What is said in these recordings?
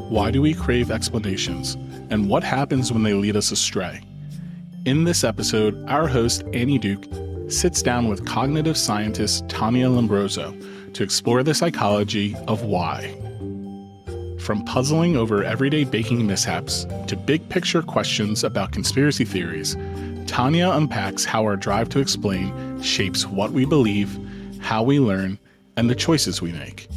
Why do we crave explanations, and what happens when they lead us astray? In this episode, our host, Annie Duke, sits down with cognitive scientist Tania Lombrozo to explore the psychology of why. From puzzling over everyday baking mishaps to big-picture questions about conspiracy theories, Tania unpacks how our drive to explain shapes what we believe, how we learn, and the choices we make.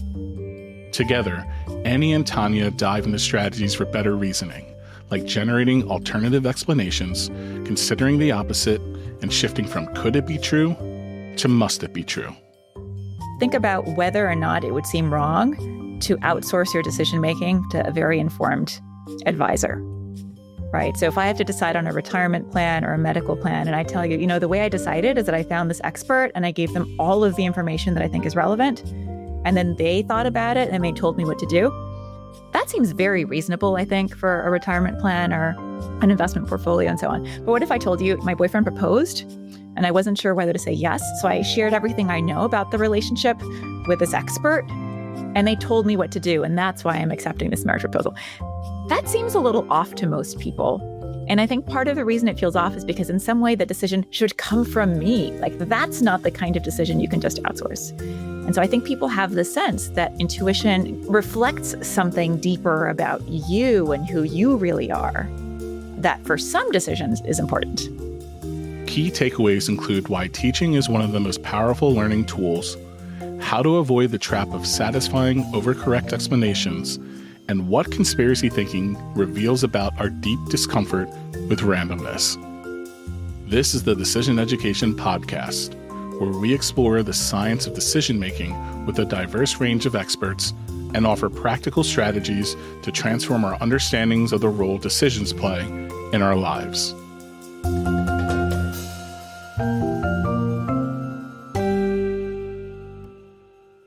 Together, Annie and Tania dive into strategies for better reasoning, like generating alternative explanations, considering the opposite, and shifting from could it be true to must it be true. Think about whether or not it would seem wrong to outsource your decision-making to a very informed advisor, right? So if I have to decide on a retirement plan or a medical plan, and I tell you, the way I decided is that I found this expert and I gave them all of the information that I think is relevant, and then they thought about it and they told me what to do. That seems very reasonable, I think, for a retirement plan or an investment portfolio and so on. But what if I told you my boyfriend proposed and I wasn't sure whether to say yes? So I shared everything I know about the relationship with this expert and they told me what to do. And that's why I'm accepting this marriage proposal. That seems a little off to most people. And I think part of the reason it feels off is because in some way the decision should come from me. Like that's not the kind of decision you can just outsource. And so I think people have the sense that intuition reflects something deeper about you and who you really are, that for some decisions is important. Key takeaways include why teaching is one of the most powerful learning tools, how to avoid the trap of satisfying overcorrect explanations, and what conspiracy thinking reveals about our deep discomfort with randomness. This is the Decision Education Podcast, where we explore the science of decision-making with a diverse range of experts and offer practical strategies to transform our understandings of the role decisions play in our lives.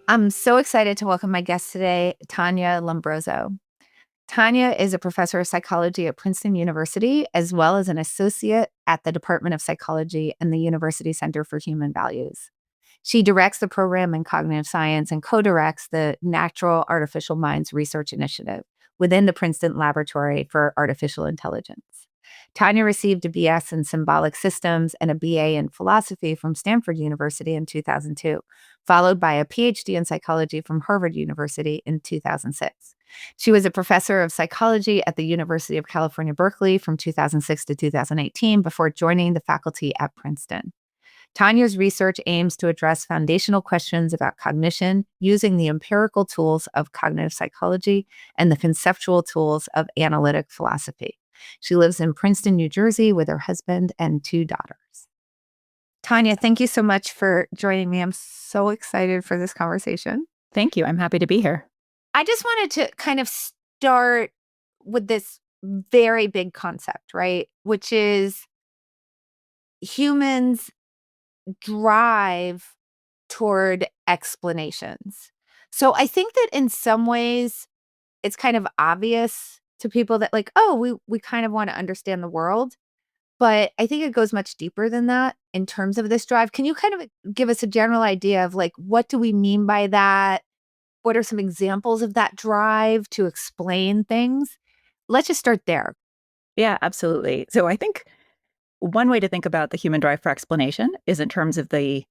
I'm so excited to welcome my guest today, Tania Lombrozo. Tania is a professor of psychology at Princeton University, as well as an associate at the Department of Psychology and the University Center for Human Values. She directs the program in cognitive science and co-directs the Natural Artificial Minds Research Initiative within the Princeton Laboratory for Artificial Intelligence. Tania received a BS in Symbolic Systems and a BA in Philosophy from Stanford University in 2002, followed by a PhD in Psychology from Harvard University in 2006. She was a professor of psychology at the University of California, Berkeley from 2006 to 2018 before joining the faculty at Princeton. Tania's research aims to address foundational questions about cognition using the empirical tools of cognitive psychology and the conceptual tools of analytic philosophy. She lives in Princeton, New Jersey with her husband and 2 daughters. Tania, thank you so much for joining me. I'm so excited for this conversation. Thank you. I'm happy to be here. I just wanted to kind of start with this very big concept, right? Which is humans drive toward explanations. So I think that in some ways it's kind of obvious to people that we kind of want to understand the world. But I think it goes much deeper than that in terms of this drive. Can you kind of give us a general idea of what do we mean by that? What are some examples of that drive to explain things? Let's just start there. Yeah, absolutely. So I think one way to think about the human drive for explanation is in terms of the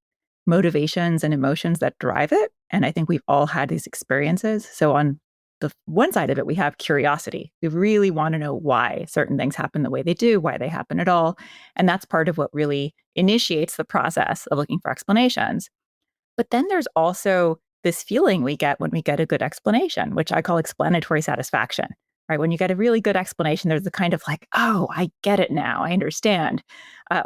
motivations and emotions that drive it. And I think we've all had these experiences. So on the one side of it, we have curiosity. We really want to know why certain things happen the way they do, why they happen at all. And that's part of what really initiates the process of looking for explanations. But then there's also this feeling we get when we get a good explanation, which I call explanatory satisfaction, right? When you get a really good explanation, there's the kind of oh, I get it now, I understand.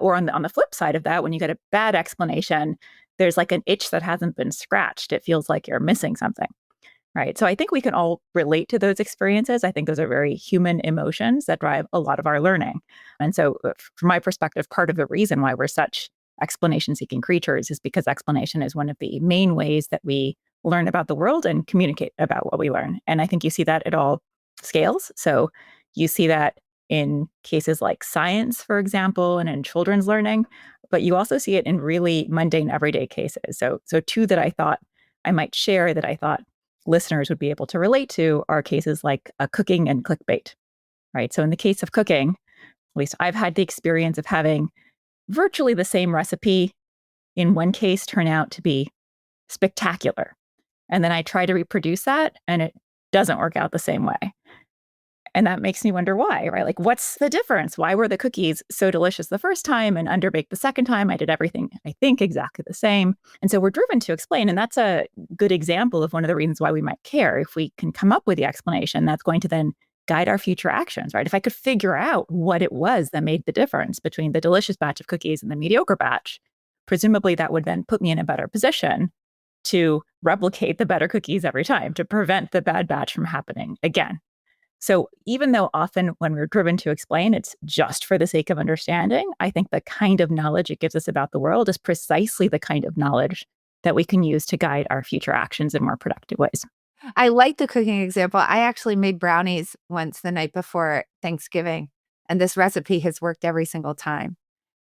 Or on the flip side of that, when you get a bad explanation, there's an itch that hasn't been scratched. It feels like you're missing something, right? So I think we can all relate to those experiences. I think those are very human emotions that drive a lot of our learning. And so from my perspective, part of the reason why we're such explanation-seeking creatures is because explanation is one of the main ways that we learn about the world and communicate about what we learn. And I think you see that at all scales. So you see that in cases like science, for example, and in children's learning, but you also see it in really mundane everyday cases. So 2 that I thought I might share that I thought listeners would be able to relate to are cases like cooking and clickbait, right? So in the case of cooking, at least I've had the experience of having virtually the same recipe in one case turn out to be spectacular. And then I try to reproduce that and it doesn't work out the same way. And that makes me wonder why, right? Like, what's the difference? Why were the cookies so delicious the first time and underbaked the second time? I did everything, I think, exactly the same. And so we're driven to explain. And that's a good example of one of the reasons why we might care. If we can come up with the explanation, that's going to then guide our future actions, right? If I could figure out what it was that made the difference between the delicious batch of cookies and the mediocre batch, presumably that would then put me in a better position to replicate the better cookies every time, to prevent the bad batch from happening again. So even though often when we're driven to explain, it's just for the sake of understanding, I think the kind of knowledge it gives us about the world is precisely the kind of knowledge that we can use to guide our future actions in more productive ways. I like the cooking example. I actually made brownies once the night before Thanksgiving, and this recipe has worked every single time.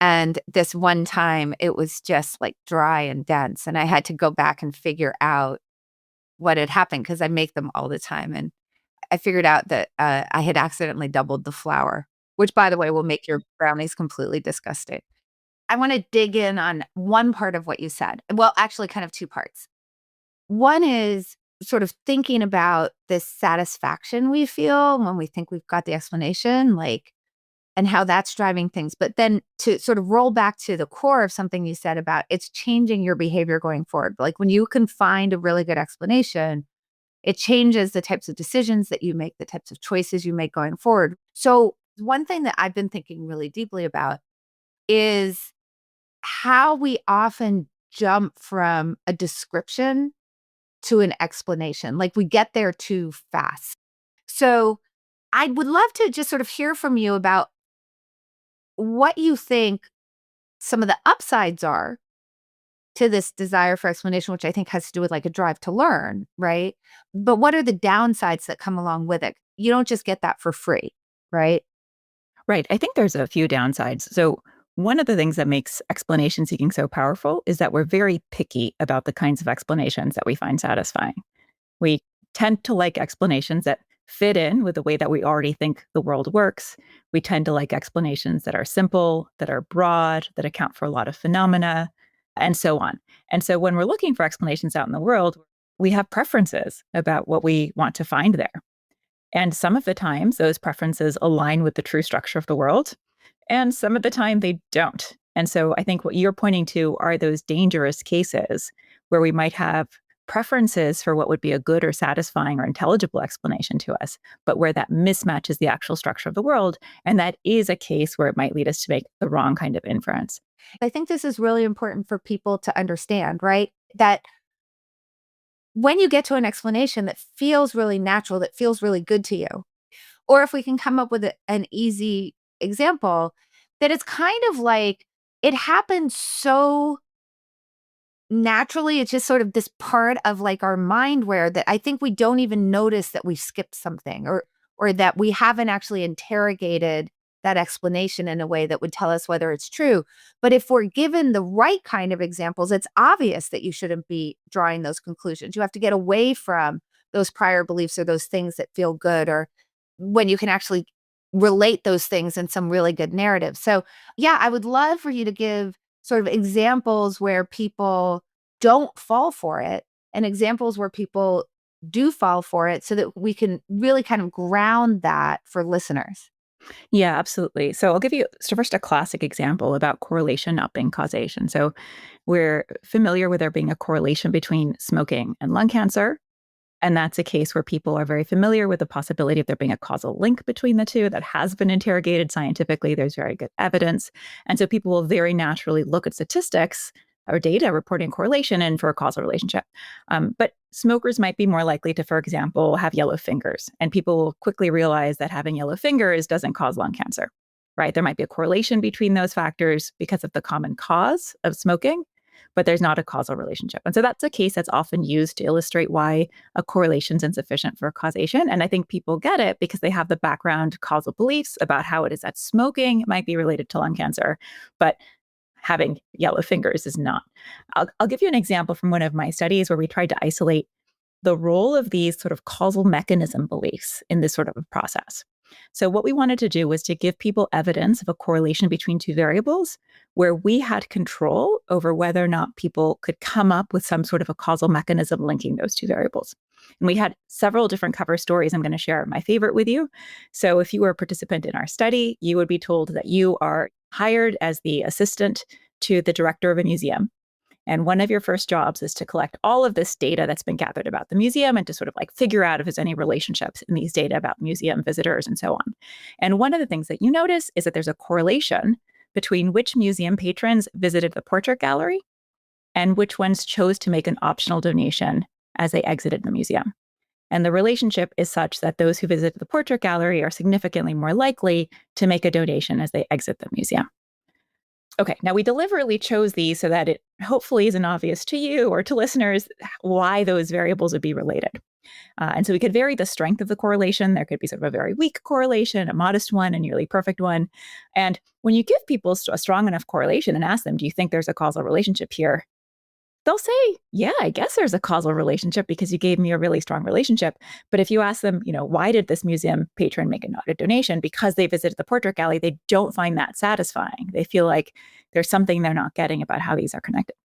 And this one time, it was just like dry and dense, and I had to go back and figure out what had happened because I make them all the time. And I figured out that I had accidentally doubled the flour, which, by the way, will make your brownies completely disgusting. I want to dig in on one part of what you said. Well, actually, kind of two parts. One is sort of thinking about this satisfaction we feel when we think we've got the explanation, like, and how that's driving things. But then to sort of roll back to the core of something you said about it's changing your behavior going forward. Like when you can find a really good explanation, it changes the types of decisions that you make, the types of choices you make going forward. So one thing that I've been thinking really deeply about is how we often jump from a description to an explanation. Like we get there too fast. So I would love to just sort of hear from you about what you think some of the upsides are to this desire for explanation, which I think has to do with like a drive to learn, right? But what are the downsides that come along with it? You don't just get that for free, right? Right. I think there's a few downsides. So one of the things that makes explanation seeking so powerful is that we're very picky about the kinds of explanations that we find satisfying. We tend to like explanations that fit in with the way that we already think the world works. We tend to like explanations that are simple, that are broad, that account for a lot of phenomena, and so on. And so when we're looking for explanations out in the world, we have preferences about what we want to find there. And some of the times, those preferences align with the true structure of the world, and some of the time they don't. And so I think what you're pointing to are those dangerous cases where we might have preferences for what would be a good or satisfying or intelligible explanation to us, but where that mismatches the actual structure of the world. And that is a case where it might lead us to make the wrong kind of inference. I think this is really important for people to understand, right? That when you get to an explanation that feels really natural, that feels really good to you, or if we can come up with an easy example, that it's kind of like it happens so naturally. It's just sort of this part of like our mind where that I think we don't even notice that we've skipped something or that we haven't actually interrogated that explanation in a way that would tell us whether it's true. But if we're given the right kind of examples, it's obvious that you shouldn't be drawing those conclusions. You have to get away from those prior beliefs or those things that feel good, or when you can actually relate those things in some really good narrative. So yeah, I would love for you to give sort of examples where people don't fall for it and examples where people do fall for it so that we can really kind of ground that for listeners. Yeah, absolutely. So I'll give you first a classic example about correlation not being causation. So we're familiar with there being a correlation between smoking and lung cancer. And that's a case where people are very familiar with the possibility of there being a causal link between the two that has been interrogated scientifically. There's very good evidence. And so people will very naturally look at statistics or data reporting correlation and for a causal relationship. But smokers might be more likely to, for example, have yellow fingers. And people will quickly realize that having yellow fingers doesn't cause lung cancer, right? There might be a correlation between those factors because of the common cause of smoking, but there's not a causal relationship. And so that's a case that's often used to illustrate why a correlation is insufficient for causation. And I think people get it because they have the background causal beliefs about how it is that smoking might be related to lung cancer, but having yellow fingers is not. I'll give you an example from one of my studies where we tried to isolate the role of these sort of causal mechanism beliefs in this sort of a process. So what we wanted to do was to give people evidence of a correlation between two variables where we had control over whether or not people could come up with some sort of a causal mechanism linking those two variables. And we had several different cover stories. I'm going to share my favorite with you. So if you were a participant in our study, you would be told that you are hired as the assistant to the director of a museum. And one of your first jobs is to collect all of this data that's been gathered about the museum and to sort of like figure out if there's any relationships in these data about museum visitors and so on. And one of the things that you notice is that there's a correlation between which museum patrons visited the portrait gallery and which ones chose to make an optional donation as they exited the museum. And the relationship is such that those who visit the portrait gallery are significantly more likely to make a donation as they exit the museum. Okay, now we deliberately chose these so that it hopefully isn't obvious to you or to listeners why those variables would be related. And so we could vary the strength of the correlation. There could be sort of a very weak correlation, a modest one, a nearly perfect one. And when you give people a strong enough correlation and ask them, do you think there's a causal relationship here? They'll say, yeah, I guess there's a causal relationship because you gave me a really strong relationship. But if you ask them, why did this museum patron make a donation? Because they visited the portrait gallery, they don't find that satisfying. They feel like there's something they're not getting about how these are connected.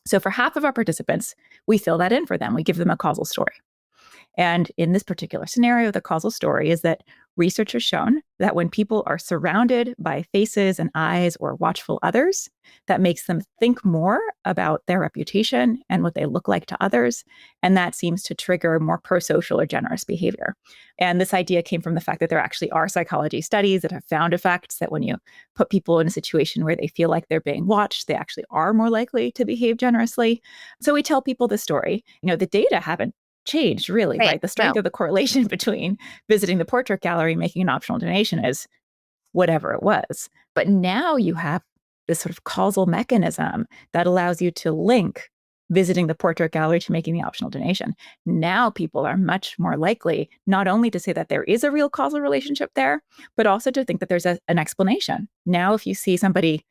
So for half of our participants, we fill that in for them. We give them a causal story. And in this particular scenario, the causal story is that research has shown that when people are surrounded by faces and eyes or watchful others, that makes them think more about their reputation and what they look like to others. And that seems to trigger more pro-social or generous behavior. And this idea came from the fact that there actually are psychology studies that have found effects that when you put people in a situation where they feel like they're being watched, they actually are more likely to behave generously. So we tell people the story. The data haven't changed really, right? The strength of the correlation between visiting the portrait gallery and making an optional donation is whatever it was. But now you have this sort of causal mechanism that allows you to link visiting the portrait gallery to making the optional donation. Now people are much more likely not only to say that there is a real causal relationship there, but also to think that there's an explanation. Now, if you see somebody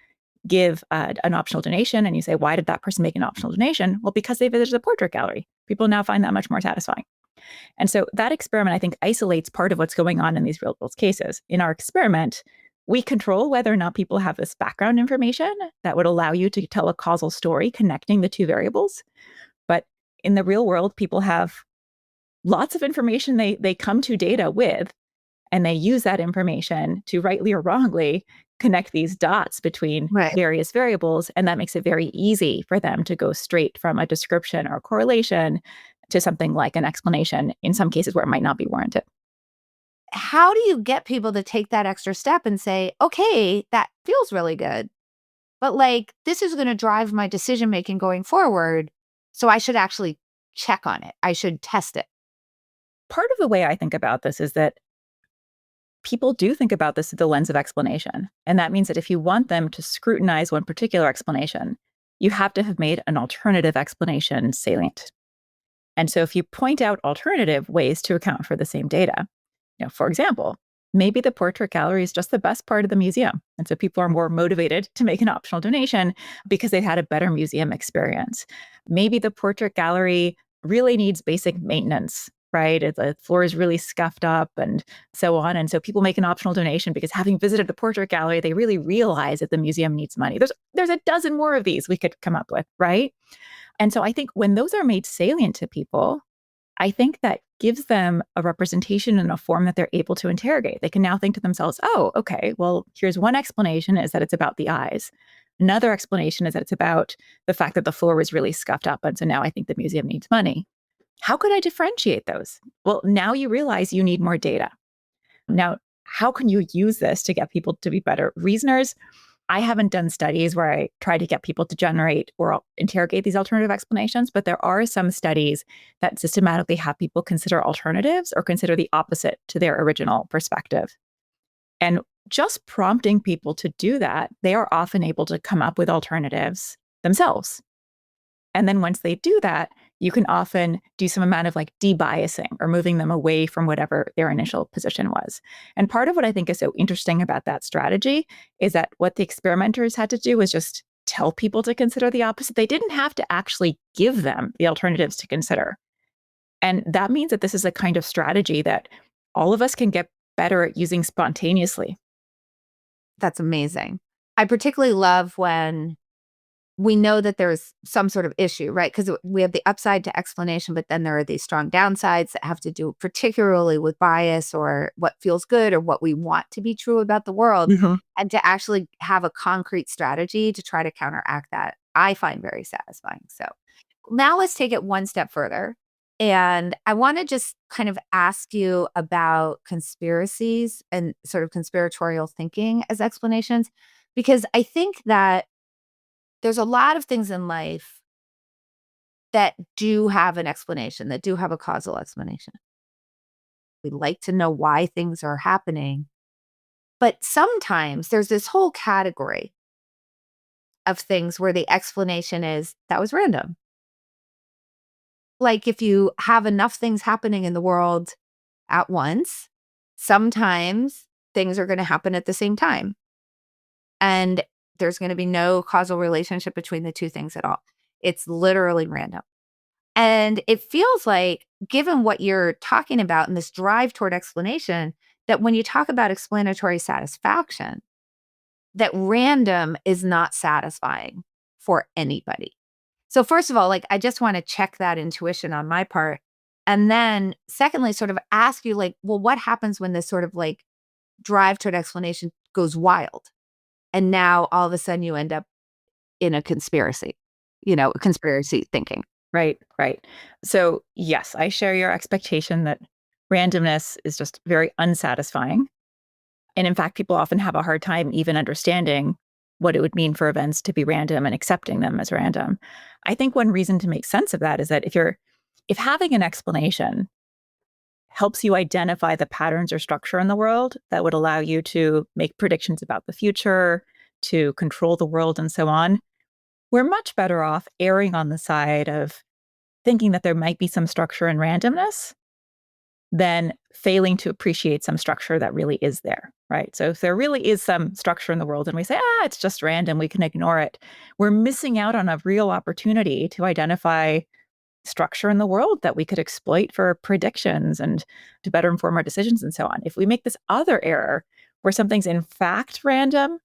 give an optional donation and you say, why did that person make an optional donation? Well, because they visited the portrait gallery. People now find that much more satisfying. And so that experiment, I think, isolates part of what's going on in these real world cases. In our experiment, we control whether or not people have this background information that would allow you to tell a causal story connecting the two variables. But in the real world, people have lots of information they come to data with, and they use that information to rightly or wrongly connect these dots between various variables. And that makes it very easy for them to go straight from a description or a correlation to something like an explanation in some cases where it might not be warranted. How do you get people to take that extra step and say, okay, that feels really good, but this is going to drive my decision making going forward. So I should actually check on it. I should test it. Part of the way I think about this is that people do think about this through the lens of explanation. And that means that if you want them to scrutinize one particular explanation, you have to have made an alternative explanation salient. And so if you point out alternative ways to account for the same data, for example, maybe the portrait gallery is just the best part of the museum. And so people are more motivated to make an optional donation because they've had a better museum experience. Maybe the portrait gallery really needs basic maintenance, right? The floor is really scuffed up and so on. And so people make an optional donation because having visited the portrait gallery, they really realize that the museum needs money. There's a dozen more of these we could come up with, right? And so I think when those are made salient to people, I think that gives them a representation in a form that they're able to interrogate. They can now think to themselves, oh, okay, well, here's one explanation is that it's about the eyes. Another explanation is that it's about the fact that the floor was really scuffed up. And so now I think the museum needs money. How could I differentiate those? Well, now you realize you need more data. Now, how can you use this to get people to be better reasoners? I haven't done studies where I try to get people to generate or interrogate these alternative explanations, but there are some studies that systematically have people consider alternatives or consider the opposite to their original perspective. And just prompting people to do that, they are often able to come up with alternatives themselves. And then once they do that, you can often do some amount of debiasing or moving them away from whatever their initial position was. And part of what I think is so interesting about that strategy is that what the experimenters had to do was just tell people to consider the opposite. They didn't have to actually give them the alternatives to consider. And that means that this is a kind of strategy that all of us can get better at using spontaneously. That's amazing. I particularly love when we know that there's some sort of issue, right? Because we have the upside to explanation, but then there are these strong downsides that have to do particularly with bias or what feels good or what we want to be true about the world. Mhm. And to actually have a concrete strategy to try to counteract that, I find very satisfying. So now let's take it one step further. And I want to just kind of ask you about conspiracies and sort of conspiratorial thinking as explanations, because I think that there's a lot of things in life that do have an explanation, that do have a causal explanation. We like to know why things are happening. But sometimes there's this whole category of things where the explanation is that was random. Like if you have enough things happening in the world at once, sometimes things are going to happen at the same time. And there's going to be no causal relationship between the two things at all. It's literally random. And it feels like, given what you're talking about and this drive toward explanation, that when you talk about explanatory satisfaction, that random is not satisfying for anybody. So first of all, like, I just want to check that intuition on my part. And then secondly, sort of ask you like, well, what happens when this sort of like drive toward explanation goes wild? And now all of a sudden you end up in a conspiracy, conspiracy thinking. Right, right. So, yes, I share your expectation that randomness is just very unsatisfying. And in fact, people often have a hard time even understanding what it would mean for events to be random and accepting them as random. I think one reason to make sense of that is that if having an explanation helps you identify the patterns or structure in the world that would allow you to make predictions about the future, to control the world, and so on, we're much better off erring on the side of thinking that there might be some structure in randomness than failing to appreciate some structure that really is there, right? So if there really is some structure in the world and we say, it's just random, we can ignore it, we're missing out on a real opportunity to identify structure in the world that we could exploit for predictions and to better inform our decisions and so on. If we make this other error where something's in fact random,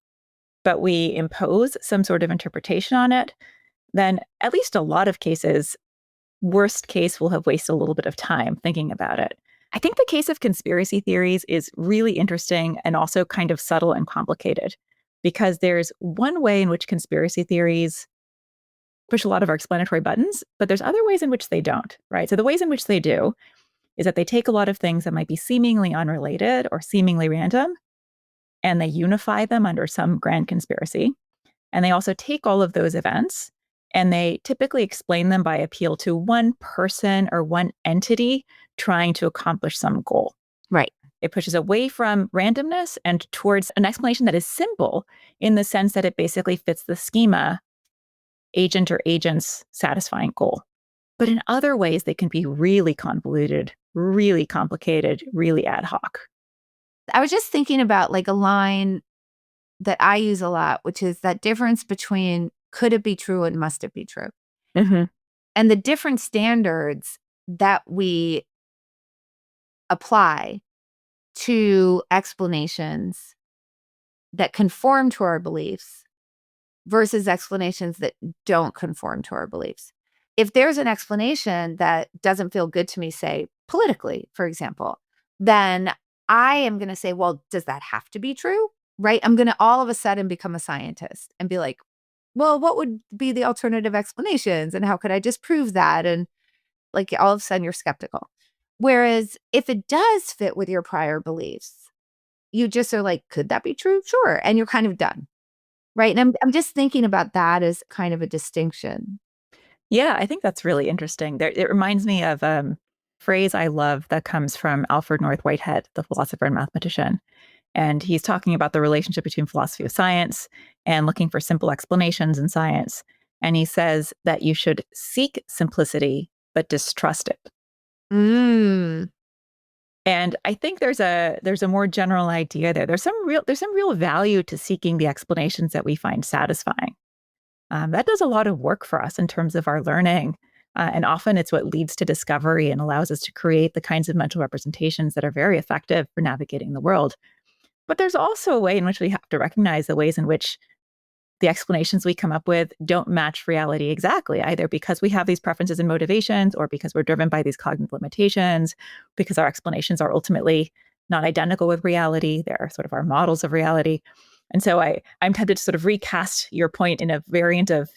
but we impose some sort of interpretation on it, then at least a lot of cases, worst case, we'll have wasted a little bit of time thinking about it. I think the case of conspiracy theories is really interesting and also kind of subtle and complicated because there's one way in which conspiracy theories push a lot of our explanatory buttons, but there's other ways in which they don't, right? So the ways in which they do is that they take a lot of things that might be seemingly unrelated or seemingly random, and they unify them under some grand conspiracy. And they also take all of those events and they typically explain them by appeal to one person or one entity trying to accomplish some goal. Right. It pushes away from randomness and towards an explanation that is simple in the sense that it basically fits the schema, agent or agent's satisfying goal. But in other ways, they can be really convoluted, really complicated, really ad hoc. I was just thinking about like a line that I use a lot, which is that difference between could it be true and must it be true? Mm-hmm. And the different standards that we apply to explanations that conform to our beliefs versus explanations that don't conform to our beliefs. If there's an explanation that doesn't feel good to me, say politically, for example, then I am going to say, well, does that have to be true? Right? I'm going to all of a sudden become a scientist and be like, well, what would be the alternative explanations? And how could I disprove that? And like all of a sudden you're skeptical. Whereas if it does fit with your prior beliefs, you just are like, could that be true? Sure. And you're kind of done. Right. And I'm just thinking about that as kind of a distinction. Yeah, I think that's really interesting. It reminds me of a phrase I love that comes from Alfred North Whitehead, the philosopher and mathematician. And he's talking about the relationship between philosophy of science and looking for simple explanations in science. And he says that you should seek simplicity, but distrust it. Mm. And I think there's a more general idea there. There's some real value to seeking the explanations that we find satisfying. That does a lot of work for us in terms of our learning. And often it's what leads to discovery and allows us to create the kinds of mental representations that are very effective for navigating the world. But there's also a way in which we have to recognize the ways in which the explanations we come up with don't match reality exactly, either because we have these preferences and motivations or because we're driven by these cognitive limitations, because our explanations are ultimately not identical with reality. They're sort of our models of reality. And so I'm tempted to sort of recast your point in a variant of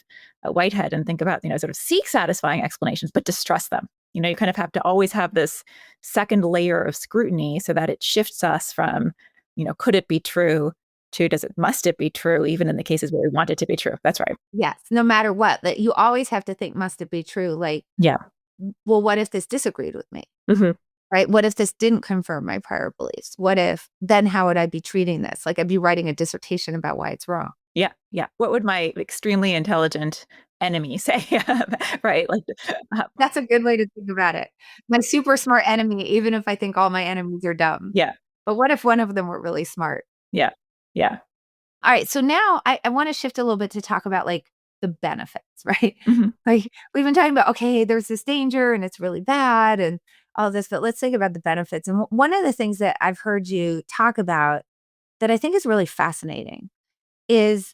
Whitehead and think about, sort of seek satisfying explanations, but distrust them. You kind of have to always have this second layer of scrutiny so that it shifts us from, could it be true to must it be true, even in the cases where we want it to be true. That's right. Yes. No matter what, that you always have to think, must it be true? Like, Yeah. well, what if this disagreed with me? Mm-hmm. Right? What if this didn't confirm my prior beliefs? What if, then how would I be treating this? Like I'd be writing a dissertation about why it's wrong. Yeah. Yeah. What would my extremely intelligent enemy say? Right. Like, That's a good way to think about it. My super smart enemy, even if I think all my enemies are dumb. yeah. But what if one of them were really smart? Yeah. Yeah. All right. So now I want to shift a little bit to talk about like the benefits, right? Mm-hmm. Like we've been talking about, okay, there's this danger and it's really bad and all this, but let's think about the benefits. And one of the things that I've heard you talk about that I think is really fascinating is,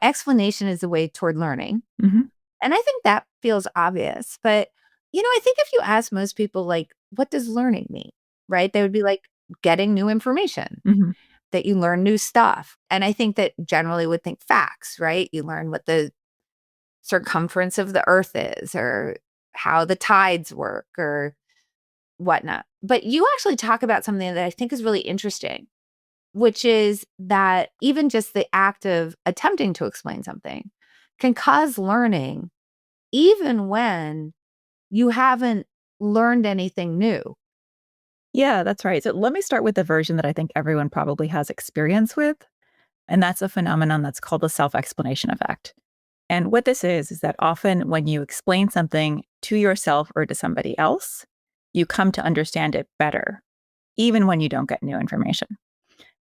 explanation is a way toward learning. Mm-hmm. And I think that feels obvious. But, I think if you ask most people, like, what does learning mean? Right? They would be like getting new information, Mm-hmm. that you learn new stuff. And I think that generally would think facts, right? You learn what the circumference of the earth is or how the tides work or whatnot. But you actually talk about something that I think is really interesting, which is that even just the act of attempting to explain something can cause learning, even when you haven't learned anything new. Yeah, that's right. So let me start with the version that I think everyone probably has experience with. And that's a phenomenon that's called the self-explanation effect. And what this is that often when you explain something to yourself or to somebody else, you come to understand it better, even when you don't get new information.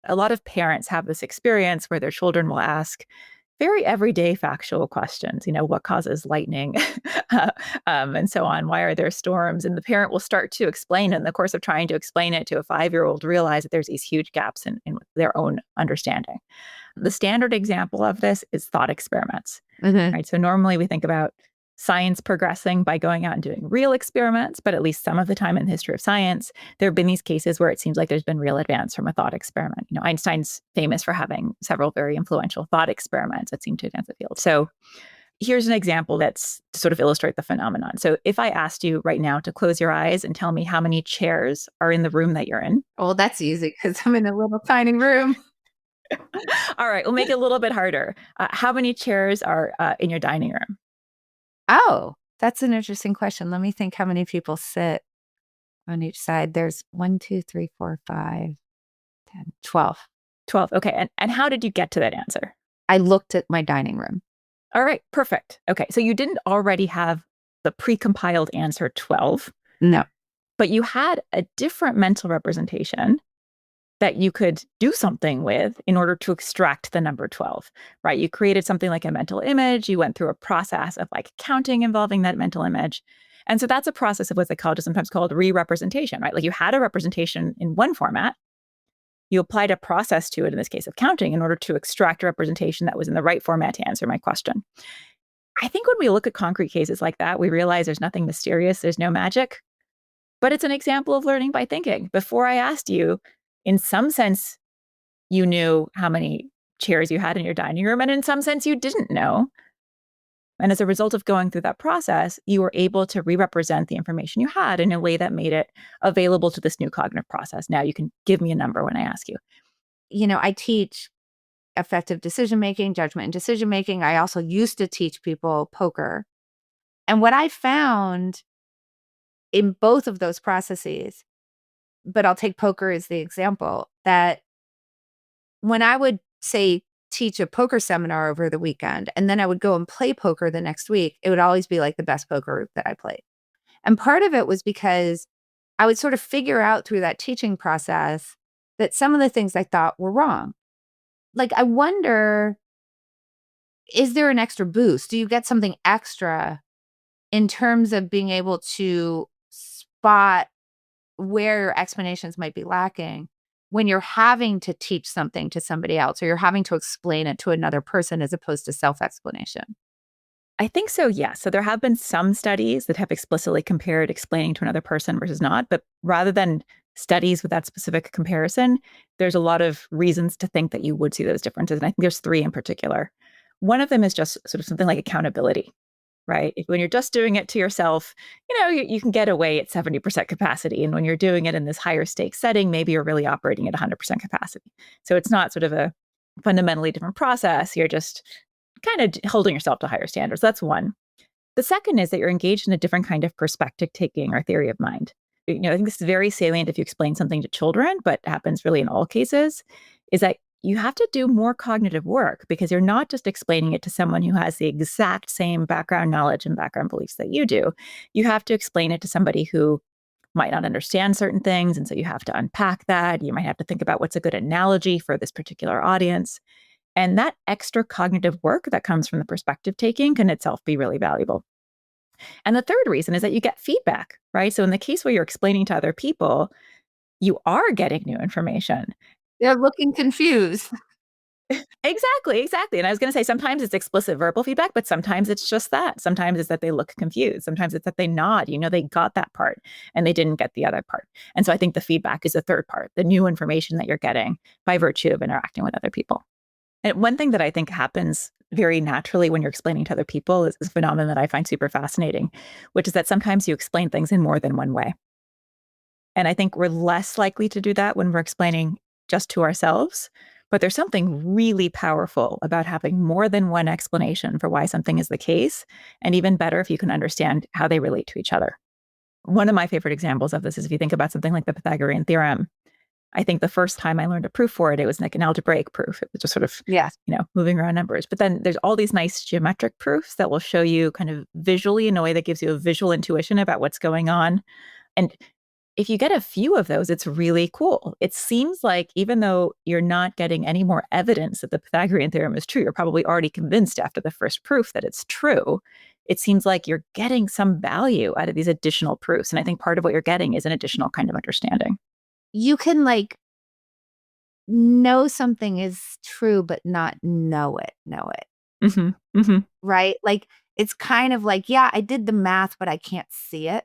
A lot of parents have this experience where their children will ask very everyday factual questions, what causes lightning, and so on. Why are there storms? And the parent will start to explain, in the course of trying to explain it to a 5-year-old, realize that there's these huge gaps in their own understanding. The standard example of this is thought experiments, Mhm. right? So normally we think about science progressing by going out and doing real experiments, but at least some of the time in the history of science, there have been these cases where it seems like there's been real advance from a thought experiment. Einstein's famous for having several very influential thought experiments that seem to advance the field. So here's an example that's to sort of illustrate the phenomenon. So if I asked you right now to close your eyes and tell me how many chairs are in the room that you're in. Well, that's easy because I'm in a little tiny room. All right, we'll make it a little bit harder. How many chairs are in your dining room? Oh, that's an interesting question. Let me think how many people sit on each side. There's 1, 2, 3, 4, 5, 10, 12. 12. Okay. And how did you get to that answer? I looked at my dining room. All right. Perfect. Okay. So you didn't already have the pre-compiled answer 12, No. but you had a different mental representation that you could do something with in order to extract the number 12, right? You created something like a mental image. You went through a process of like counting involving that mental image. And so that's a process of what psychologists sometimes called re-representation, right? Like you had a representation in one format. You applied a process to it, in this case of counting, in order to extract a representation that was in the right format to answer my question. I think when we look at concrete cases like that, we realize there's nothing mysterious, there's no magic, but it's an example of learning by thinking. Before I asked you, in some sense, you knew how many chairs you had in your dining room, and in some sense, you didn't know. And as a result of going through that process, you were able to re-represent the information you had in a way that made it available to this new cognitive process. Now you can give me a number when I ask you. I teach effective decision making, judgment and decision making. I also used to teach people poker. And what I found in both of those processes, but I'll take poker as the example, that when I would say teach a poker seminar over the weekend and then I would go and play poker the next week, it would always be like the best poker that I played. And part of it was because I would sort of figure out through that teaching process that some of the things I thought were wrong. Like, I wonder, is there an extra boost? Do you get something extra in terms of being able to spot where your explanations might be lacking when you're having to teach something to somebody else or you're having to explain it to another person as opposed to self-explanation? I think so, yes. So there have been some studies that have explicitly compared explaining to another person versus not. But rather than studies with that specific comparison, there's a lot of reasons to think that you would see those differences. And I think there's three in particular. One of them is just sort of something like accountability, right? When you're just doing it to yourself, you can get away at 70% capacity. And when you're doing it in this higher stakes setting, maybe you're really operating at 100% capacity. So it's not sort of a fundamentally different process. You're just kind of holding yourself to higher standards. That's one. The second is that you're engaged in a different kind of perspective taking or theory of mind. I think this is very salient if you explain something to children, but happens really in all cases, is that you have to do more cognitive work because you're not just explaining it to someone who has the exact same background knowledge and background beliefs that you do. You have to explain it to somebody who might not understand certain things. And so you have to unpack that. You might have to think about what's a good analogy for this particular audience. And that extra cognitive work that comes from the perspective taking can itself be really valuable. And the third reason is that you get feedback, right? So in the case where you're explaining to other people, you are getting new information. They're looking confused. Exactly. And I was going to say sometimes it's explicit verbal feedback, but sometimes it's just that. Sometimes it's that they look confused. Sometimes it's that they nod, they got that part and they didn't get the other part. And so I think the feedback is the third part, the new information that you're getting by virtue of interacting with other people. And one thing that I think happens very naturally when you're explaining to other people is this phenomenon that I find super fascinating, which is that sometimes you explain things in more than one way. And I think we're less likely to do that when we're explaining just to ourselves. But there's something really powerful about having more than one explanation for why something is the case. And even better if you can understand how they relate to each other. One of my favorite examples of this is if you think about something like the Pythagorean theorem. I think the first time I learned a proof for it, it was like an algebraic proof. It was just sort of, moving around numbers. But then there's all these nice geometric proofs that will show you kind of visually in a way that gives you a visual intuition about what's going on. And if you get a few of those, it's really cool. It seems like even though you're not getting any more evidence that the Pythagorean theorem is true, you're probably already convinced after the first proof that it's true. It seems like you're getting some value out of these additional proofs. And I think part of what you're getting is an additional kind of understanding. You can know something is true, but not know it. Mm-hmm. Mm-hmm. Right? It's kind of like, yeah, I did the math, but I can't see it.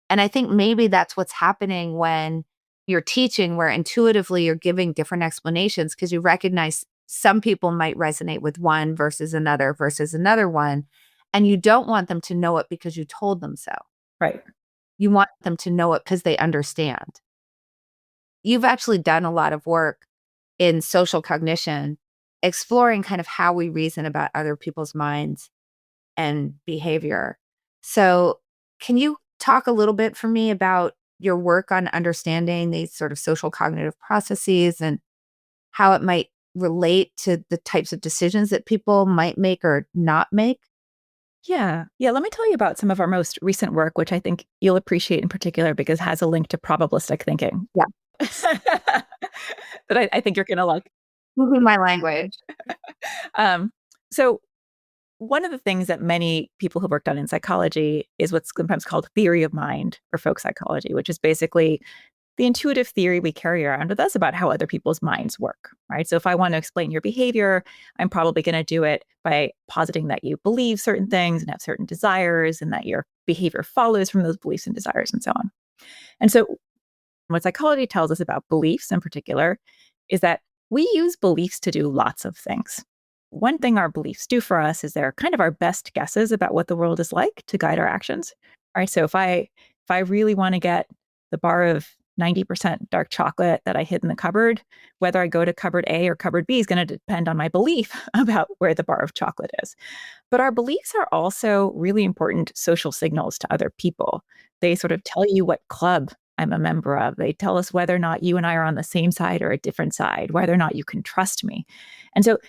And I think maybe that's what's happening when you're teaching, where intuitively you're giving different explanations because you recognize some people might resonate with one versus another one. And you don't want them to know it because you told them so. Right. You want them to know it because they understand. You've actually done a lot of work in social cognition, exploring kind of how we reason about other people's minds and behavior. So can you talk a little bit for me about your work on understanding these sort of social cognitive processes and how it might relate to the types of decisions that people might make or not make? Yeah. Let me tell you about some of our most recent work, which I think you'll appreciate in particular because it has a link to probabilistic thinking. Yeah. That I think you're going to like. My language. So one of the things that many people who've worked on in psychology is what's sometimes called theory of mind or folk psychology, which is basically the intuitive theory we carry around with us about how other people's minds work, right? So if I want to explain your behavior, I'm probably going to do it by positing that you believe certain things and have certain desires and that your behavior follows from those beliefs and desires and so on. And so what psychology tells us about beliefs in particular is that we use beliefs to do lots of things. One thing our beliefs do for us is they're kind of our best guesses about what the world is like to guide our actions. All right. So if I really want to get the bar of 90% dark chocolate that I hid in the cupboard, whether I go to cupboard A or cupboard B is going to depend on my belief about where the bar of chocolate is. But our beliefs are also really important social signals to other people. They sort of tell you what club I'm a member of. They tell us whether or not you and I are on the same side or a different side, whether or not you can trust me. And so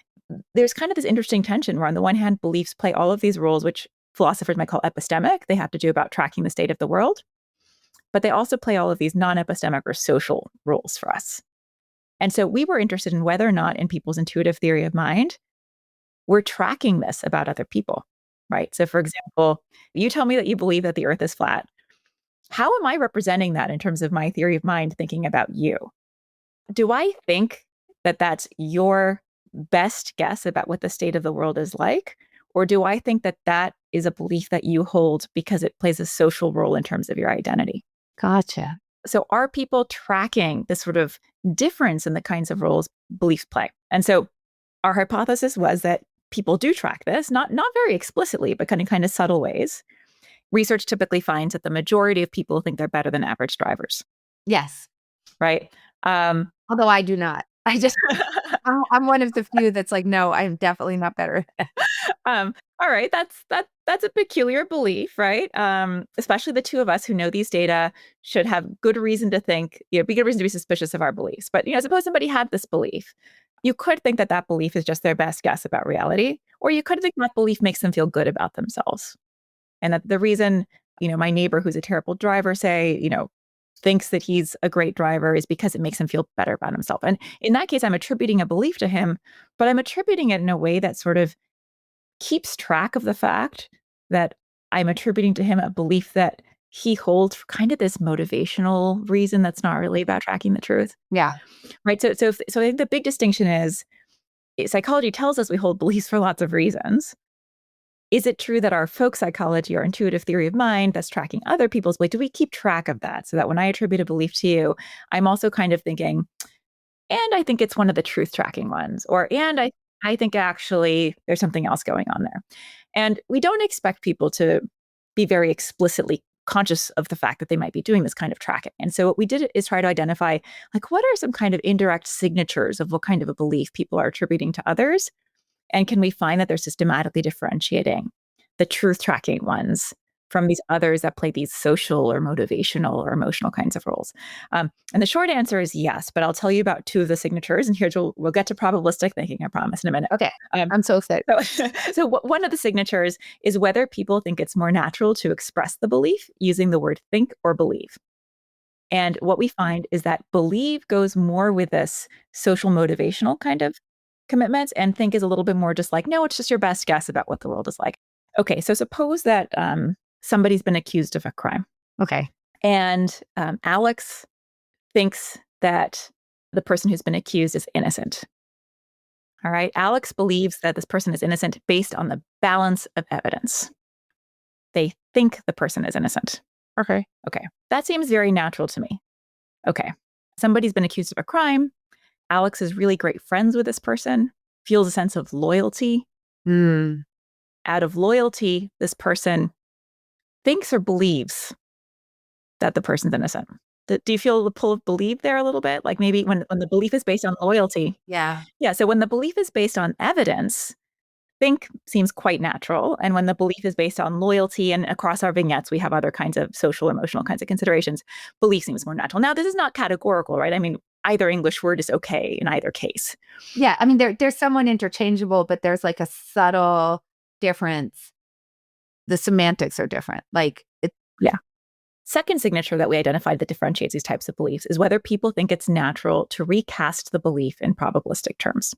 there's kind of this interesting tension where on the one hand, beliefs play all of these roles, which philosophers might call epistemic. They have to do about tracking the state of the world. But they also play all of these non-epistemic or social roles for us. And so we were interested in whether or not in people's intuitive theory of mind, we're tracking this about other people, right? So for example, you tell me that you believe that the earth is flat. How am I representing that in terms of my theory of mind thinking about you? Do I think that that's your best guess about what the state of the world is like? Or do I think that that is a belief that you hold because it plays a social role in terms of your identity? Gotcha. So are people tracking this sort of difference in the kinds of roles beliefs play? And so our hypothesis was that people do track this, not very explicitly, but kind of subtle ways. Research typically finds that the majority of people think they're better than average drivers, Yes. right? Although I do not. I'm one of the few that's like, no, I'm definitely not better. All right, that's a peculiar belief, right? Especially the two of us who know these data should have good reason to think, be good reason to be suspicious of our beliefs. But suppose somebody had this belief, you could think that that belief is just their best guess about reality, or you could think that belief makes them feel good about themselves, and that the reason my neighbor who's a terrible driver thinks that he's a great driver is because it makes him feel better about himself. And in that case, I'm attributing a belief to him, but I'm attributing it in a way that sort of keeps track of the fact that I'm attributing to him a belief that he holds for kind of this motivational reason that's not really about tracking the truth. Yeah. Right. So I think the big distinction is psychology tells us we hold beliefs for lots of reasons. Is it true that our folk psychology or intuitive theory of mind that's tracking other people's belief, do we keep track of that so that when I attribute a belief to you, I'm also kind of thinking, and I think it's one of the truth tracking ones, and I think actually there's something else going on there. And we don't expect people to be very explicitly conscious of the fact that they might be doing this kind of tracking. And so what we did is try to identify, like, what are some kind of indirect signatures of what kind of a belief people are attributing to others? And can we find that they're systematically differentiating the truth tracking ones from these others that play these social or motivational or emotional kinds of roles? And the short answer is yes, but I'll tell you about two of the signatures, and we'll get to probabilistic thinking, I promise, in a minute. Okay. I'm so excited. So one of the signatures is whether people think it's more natural to express the belief using the word think or believe. And what we find is that believe goes more with this social motivational kind of commitments, and think is a little bit more just like, no, it's just your best guess about what the world is like. Okay, so suppose that somebody's been accused of a crime. Okay. And Alex thinks that the person who's been accused is innocent. All right, Alex believes that this person is innocent based on the balance of evidence. They think the person is innocent. Okay. Okay, that seems very natural to me. Okay, somebody's been accused of a crime. Alex is really great friends with this person, feels a sense of loyalty. Out of loyalty, this person thinks or believes that the person's innocent. Do you feel the pull of believe there a little bit? Like maybe when the belief is based on loyalty. Yeah. Yeah. So when the belief is based on evidence, think seems quite natural. And when the belief is based on loyalty, and across our vignettes, we have other kinds of social, emotional kinds of considerations, belief seems more natural. Now, this is not categorical, right? I mean, either English word is okay in either case. Yeah. I mean, there's somewhat interchangeable, but there's like a subtle difference. The semantics are different. Yeah. Second signature that we identified that differentiates these types of beliefs is whether people think it's natural to recast the belief in probabilistic terms.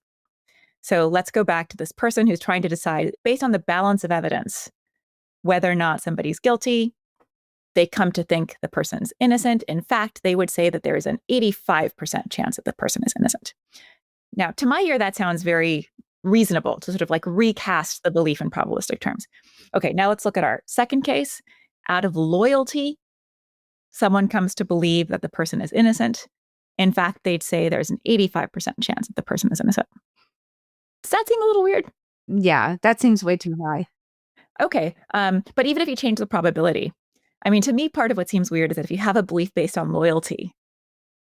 So let's go back to this person who's trying to decide, based on the balance of evidence, whether or not somebody's guilty. They come to think the person's innocent. In fact, they would say that there is an 85% chance that the person is innocent. Now, to my ear, that sounds very reasonable to sort of like recast the belief in probabilistic terms. Okay, now let's look at our second case. Out of loyalty, someone comes to believe that the person is innocent. In fact, they'd say there's an 85% chance that the person is innocent. Does that seem a little weird? Yeah, that seems way too high. Okay, but even if you change the probability, I mean, to me, part of what seems weird is that if you have a belief based on loyalty,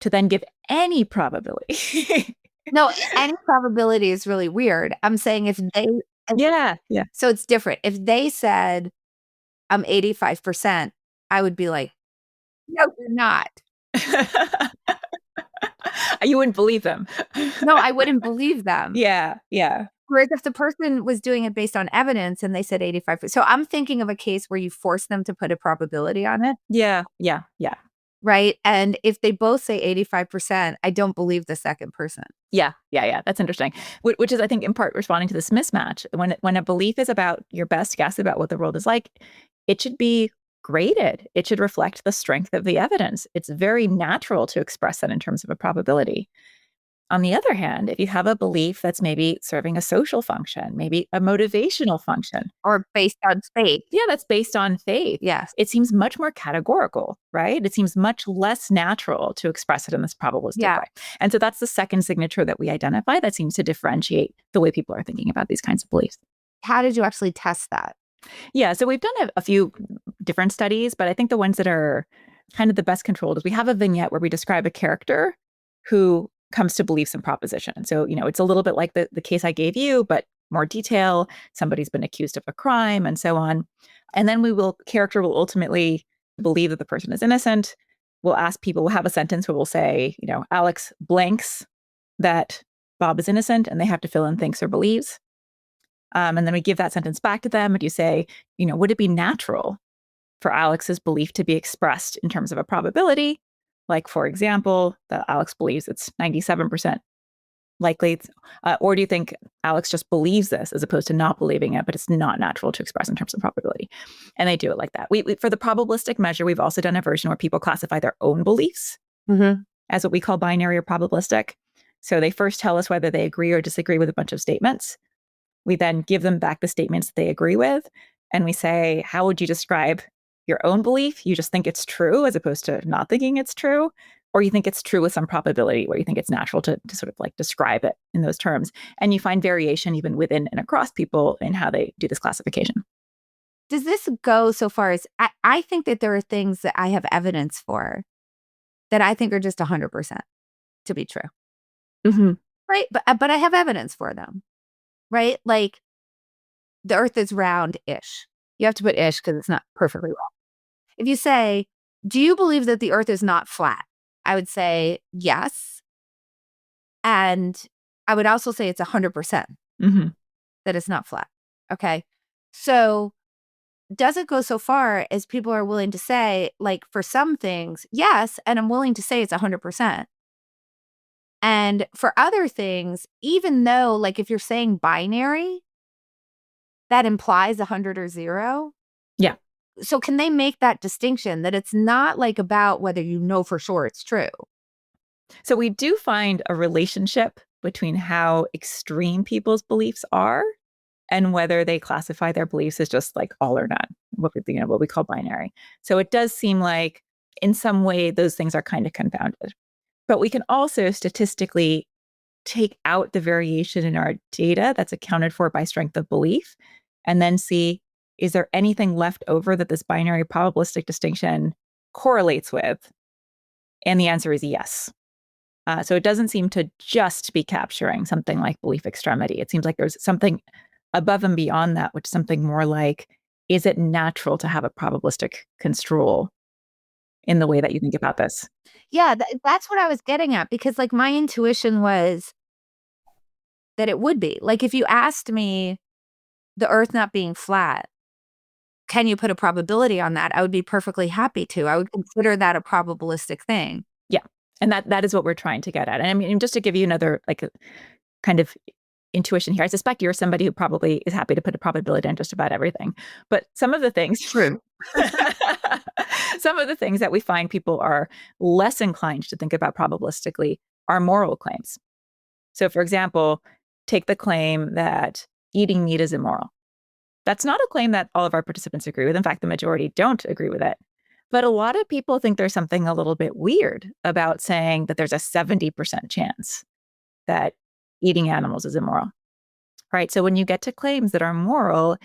to then give any probability. No, any probability is really weird. I'm saying if they... Yeah. So it's different. If they said, I'm 85%, I would be like, no, you're not. You wouldn't believe them. No, I wouldn't believe them. Yeah. Whereas if the person was doing it based on evidence and they said 85%. So I'm thinking of a case where you force them to put a probability on it. Yeah. right? And if they both say 85%, I don't believe the second person. Yeah. That's interesting. Which is, I think, in part responding to this mismatch. When a belief is about your best guess about what the world is like, it should be graded. It should reflect the strength of the evidence. It's very natural to express that in terms of a probability. On the other hand, if you have a belief that's maybe serving a social function, maybe a motivational function, Or based on faith. yeah, that's based on faith. Yes. It seems much more categorical, right? It seems much less natural to express it in this probabilistic way. And so that's the second signature that we identify that seems to differentiate the way people are thinking about these kinds of beliefs. How did you actually test that? Yeah, so we've done a few different studies, but I think the ones that are kind of the best controlled is we have a vignette where we describe a character who comes to beliefs and proposition. So, it's a little bit like the case I gave you, but more detail. Somebody's been accused of a crime and so on. And then character will ultimately believe that the person is innocent. We'll have a sentence where we'll say, Alex blanks that Bob is innocent, and they have to fill in thinks or believes. And then we give that sentence back to them, and you say, would it be natural for Alex's belief to be expressed in terms of a probability? Like, for example, that Alex believes it's 97% likely. Or do you think Alex just believes this as opposed to not believing it, but it's not natural to express in terms of probability? And they do it like that. We for the probabilistic measure, we've also done a version where people classify their own beliefs as what we call binary or probabilistic. So they first tell us whether they agree or disagree with a bunch of statements. We then give them back the statements that they agree with. And we say, how would you describe your own belief? You just think it's true as opposed to not thinking it's true, or you think it's true with some probability where you think it's natural to sort of like describe it in those terms. And you find variation even within and across people in how they do this classification. Does this go so far as I think that there are things that I have evidence for that I think are just 100% to be true. Right? But I have evidence for them. Right? Like the earth is round-ish. You have to put ish because it's not perfectly round. If you say, do you believe that the earth is not flat? I would say yes. And I would also say it's 100% that it's not flat. Okay. So does it go so far as people are willing to say, like, for some things, yes, and I'm willing to say it's 100%. And for other things, even though, like, if you're saying binary, that implies 100 or 0. Yeah. So can they make that distinction that it's not like about whether you know for sure it's true? So we do find a relationship between how extreme people's beliefs are and whether they classify their beliefs as just like all or none, what we call binary. So it does seem like in some way those things are kind of confounded. But we can also statistically take out the variation in our data that's accounted for by strength of belief and then see, is there anything left over that this binary probabilistic distinction correlates with? And the answer is yes. So it doesn't seem to just be capturing something like belief extremity. It seems like there's something above and beyond that, which is something more like, is it natural to have a probabilistic construal in the way that you think about this? Yeah, that's what I was getting at, because like my intuition was that it would be. Like if you asked me the earth not being flat, can you put a probability on that? I would be perfectly happy to. I would consider that a probabilistic thing. Yeah. And that is what we're trying to get at. And I mean, just to give you another like a kind of intuition here, I suspect you're somebody who probably is happy to put a probability on just about everything. But some of the things True. some of the things that we find people are less inclined to think about probabilistically are moral claims. So for example, take the claim that eating meat is immoral. That's not a claim that all of our participants agree with. In fact, the majority don't agree with it. But a lot of people think there's something a little bit weird about saying that there's a 70% chance that eating animals is immoral, right? So when you get to claims that are moral,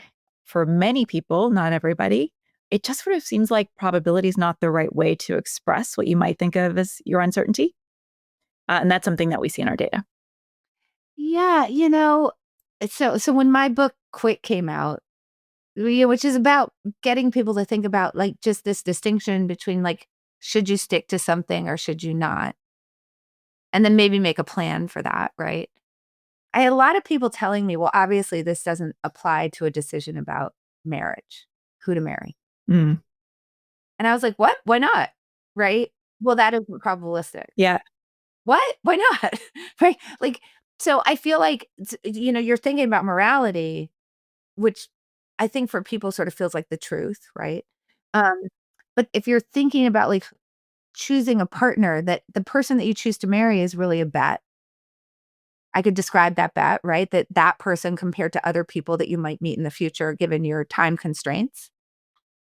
for many people, not everybody, it just sort of seems like probability is not the right way to express what you might think of as your uncertainty. And that's something that we see in our data. Yeah, so when my book Quit came out, which is about getting people to think about like just this distinction between like, should you stick to something or should you not? And then maybe make a plan for that, right? I had a lot of people telling me, well, obviously this doesn't apply to a decision about marriage, who to marry. Mm. And I was like, what? Why not? Right? Well, that is probabilistic. Yeah. What? Why not? Right? Like, so I feel like, you're thinking about morality, which I think for people sort of feels like the truth, right? Um, but if you're thinking about like choosing a partner, that the person that you choose to marry is really a bet. I could describe that bet, right? That person compared to other people that you might meet in the future, given your time constraints,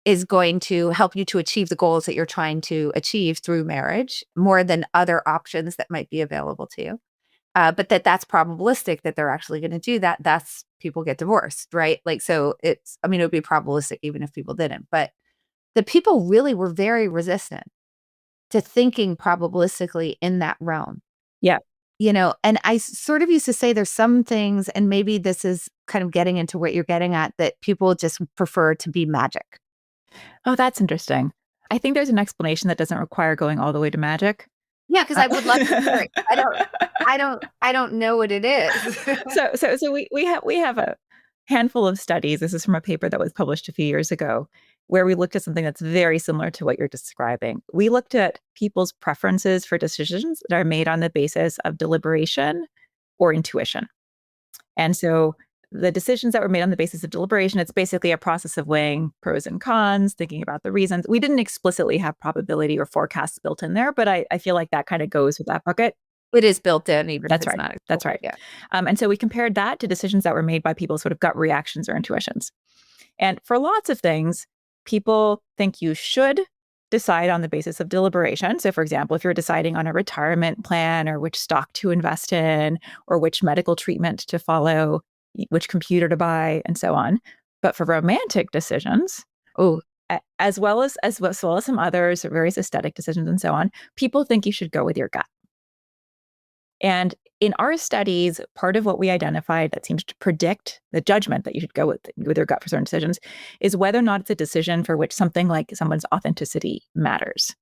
is going to help you to achieve the goals that you're trying to achieve through marriage more than other options that might be available to you. But that's probabilistic that they're actually going to do that. That's people get divorced, right? Like, so it would be probabilistic even if people didn't. But the people really were very resistant to thinking probabilistically in that realm. Yeah. And I sort of used to say there's some things, and maybe this is kind of getting into what you're getting at, that people just prefer to be magic. Oh, that's interesting. I think there's an explanation that doesn't require going all the way to magic. Yeah, because I would love to hear it. I don't know what it is. So we have a handful of studies. This is from a paper that was published a few years ago, where we looked at something that's very similar to what you're describing. We looked at people's preferences for decisions that are made on the basis of deliberation or intuition. And so the decisions that were made on the basis of deliberation, it's basically a process of weighing pros and cons, thinking about the reasons. We didn't explicitly have probability or forecasts built in there, but I feel like that kind of goes with that bucket. It is built in, even That's if it's right. not. That's right. Yeah. And so we compared that to decisions that were made by people's sort of gut reactions or intuitions. And for lots of things, people think you should decide on the basis of deliberation. So, for example, if you're deciding on a retirement plan or which stock to invest in or which medical treatment to follow, which computer to buy, and so on. But for romantic decisions, as well as some others, various aesthetic decisions and so on, people think you should go with your gut. And in our studies, part of what we identified that seems to predict the judgment that you should go with your gut for certain decisions is whether or not it's a decision for which something like someone's authenticity matters.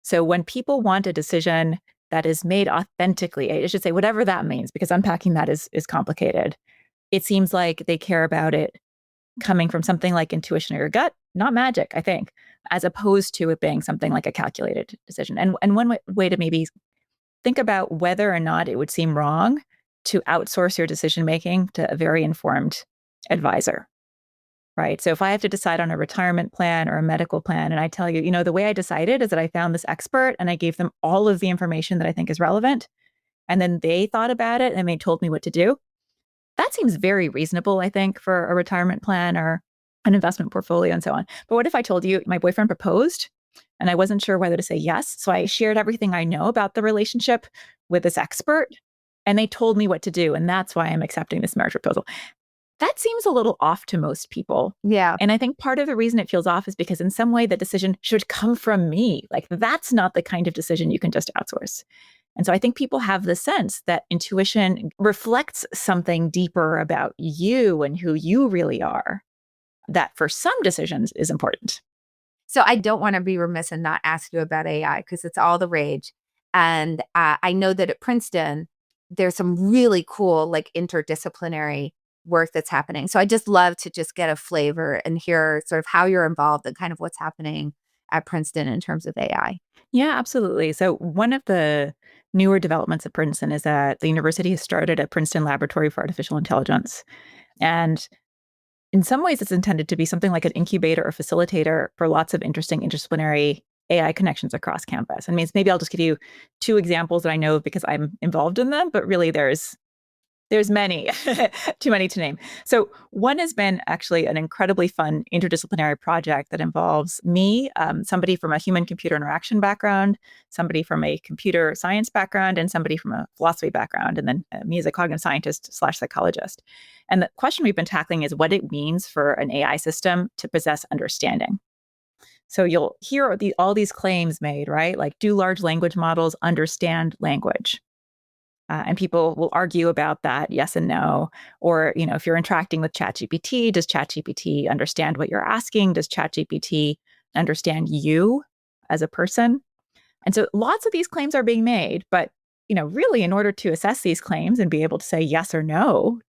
So when people want a decision that is made authentically, I should say whatever that means, because unpacking that is complicated. It seems like they care about it coming from something like intuition or your gut, not magic, I think, as opposed to it being something like a calculated decision. And one way to maybe think about whether or not it would seem wrong to outsource your decision making to a very informed advisor, right? So if I have to decide on a retirement plan or a medical plan, and I tell you, the way I decided is that I found this expert and I gave them all of the information that I think is relevant, and then they thought about it and they told me what to do. That seems very reasonable, I think, for a retirement plan or an investment portfolio and so on. But what if I told you my boyfriend proposed and I wasn't sure whether to say yes? So I shared everything I know about the relationship with this expert and they told me what to do. And that's why I'm accepting this marriage proposal. That seems a little off to most people. Yeah. And I think part of the reason it feels off is because in some way the decision should come from me. Like that's not the kind of decision you can just outsource. And so I think people have the sense that intuition reflects something deeper about you and who you really are, that for some decisions is important. So I don't want to be remiss and not ask you about AI because it's all the rage. And I know that at Princeton, there's some really cool, like interdisciplinary work that's happening. So I just love to just get a flavor and hear sort of how you're involved and kind of what's happening at Princeton in terms of AI. Yeah, absolutely. So one of the newer developments at Princeton is that the university has started a Princeton Laboratory for Artificial Intelligence. And in some ways, it's intended to be something like an incubator or facilitator for lots of interesting interdisciplinary AI connections across campus. And maybe I'll just give you two examples that I know because I'm involved in them, but really there's many, too many to name. So one has been actually an incredibly fun interdisciplinary project that involves me, somebody from a human-computer interaction background, somebody from a computer science background, and somebody from a philosophy background, and then me as a cognitive scientist / psychologist. And the question we've been tackling is what it means for an AI system to possess understanding. So you'll hear all these claims made, right? Like, do large language models understand language? And people will argue about that, yes and no. Or, if you're interacting with ChatGPT, does ChatGPT understand what you're asking? Does ChatGPT understand you as a person? And so lots of these claims are being made. But, really, in order to assess these claims and be able to say yes or no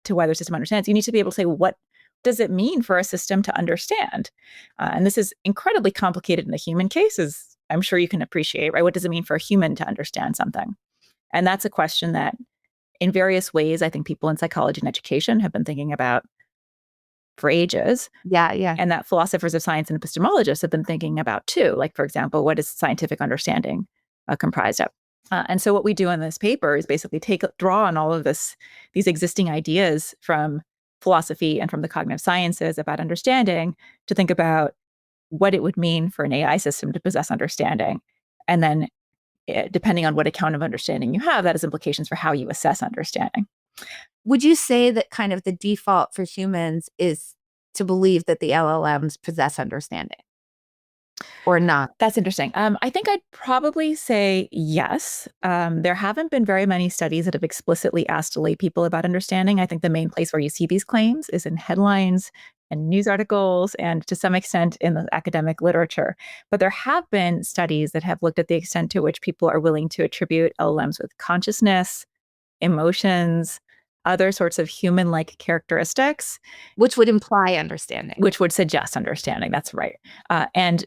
to whether a system understands, you need to be able to say, what does it mean for a system to understand? And this is incredibly complicated in the human case, I'm sure you can appreciate, right? What does it mean for a human to understand something? And that's a question that in various ways, I think people in psychology and education have been thinking about for ages, Yeah, yeah. and that philosophers of science and epistemologists have been thinking about too. Like, for example, what is scientific understanding comprised of? And so what we do in this paper is basically draw on all of these existing ideas from philosophy and from the cognitive sciences about understanding to think about what it would mean for an AI system to possess understanding. And then depending on what account of understanding you have, that has implications for how you assess understanding. Would you say that kind of the default for humans is to believe that the LLMs possess understanding or not? That's interesting. I think I'd probably say yes. There haven't been very many studies that have explicitly asked lay people about understanding. I think the main place where you see these claims is in headlines and news articles, and to some extent in the academic literature. But there have been studies that have looked at the extent to which people are willing to attribute LLMs with consciousness, emotions, other sorts of human-like characteristics, Which would imply understanding. which would suggest understanding. That's right. And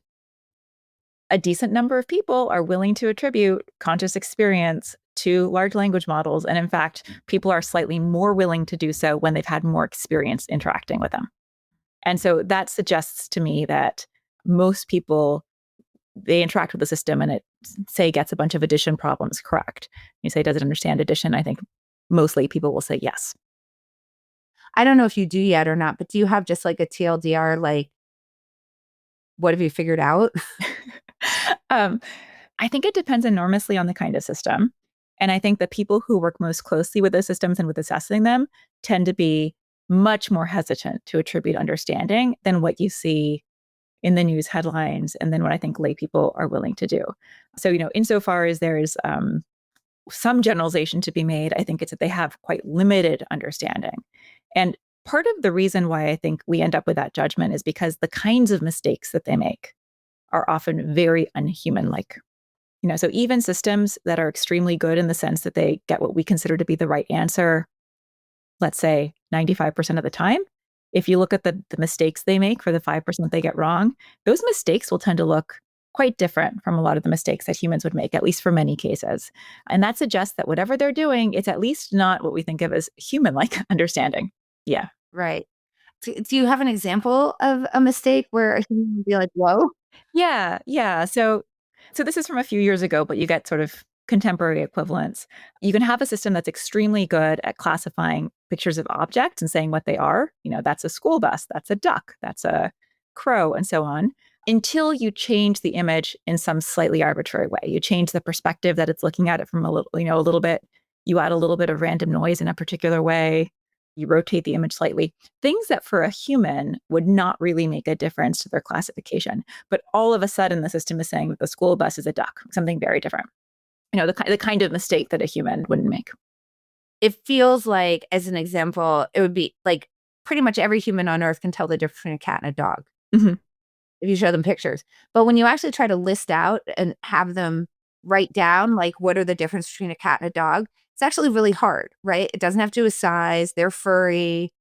a decent number of people are willing to attribute conscious experience to large language models. And in fact, people are slightly more willing to do so when they've had more experience interacting with them. And so that suggests to me that most people, they interact with the system and it, say, gets a bunch of addition problems correct. You say, does it understand addition? I think mostly people will say yes. I don't know if you do yet or not, but do you have just like a TLDR, like, what have you figured out? I think it depends enormously on the kind of system. And I think the people who work most closely with those systems and with assessing them tend to be much more hesitant to attribute understanding than what you see in the news headlines and then what I think lay people are willing to do. So, insofar as there's some generalization to be made, I think it's that they have quite limited understanding. And part of the reason why I think we end up with that judgment is because the kinds of mistakes that they make are often very unhuman-like. So even systems that are extremely good in the sense that they get what we consider to be the right answer, let's say 95% of the time, if you look at the mistakes they make for the 5% they get wrong, those mistakes will tend to look quite different from a lot of the mistakes that humans would make, at least for many cases. And that suggests that whatever they're doing, it's at least not what we think of as human-like understanding. Yeah. Right. Do you have an example of a mistake where a human would be like, whoa? Yeah. So this is from a few years ago, but you get sort of contemporary equivalents. You can have a system that's extremely good at classifying pictures of objects and saying what they are. That's a school bus, that's a duck, that's a crow, and so on, until you change the image in some slightly arbitrary way. You change the perspective that it's looking at it from a little bit. You add a little bit of random noise in a particular way. You rotate the image slightly. Things that for a human would not really make a difference to their classification. But all of a sudden, the system is saying that the school bus is a duck, something very different. The kind of mistake that a human wouldn't make. It feels like, as an example, it would be like pretty much every human on earth can tell the difference between a cat and a dog. Mm-hmm. If you show them pictures. But when you actually try to list out and have them write down, like, what are the difference between a cat and a dog, it's actually really hard, right? It doesn't have to do with size. They're furry.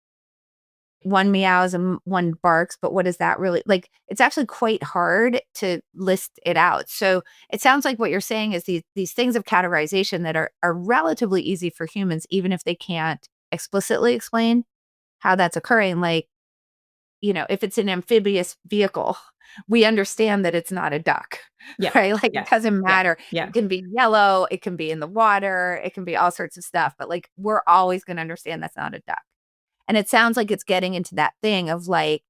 One meows and one barks, but what is that really like? It's actually quite hard to list it out. So it sounds like what you're saying is these things of categorization that are relatively easy for humans, even if they can't explicitly explain how that's occurring. Like, if it's an amphibious vehicle, we understand that it's not a duck, right? Like, it doesn't matter. Yeah. It can be yellow, it can be in the water, it can be all sorts of stuff, but like, we're always going to understand that's not a duck. And it sounds like it's getting into that thing of like,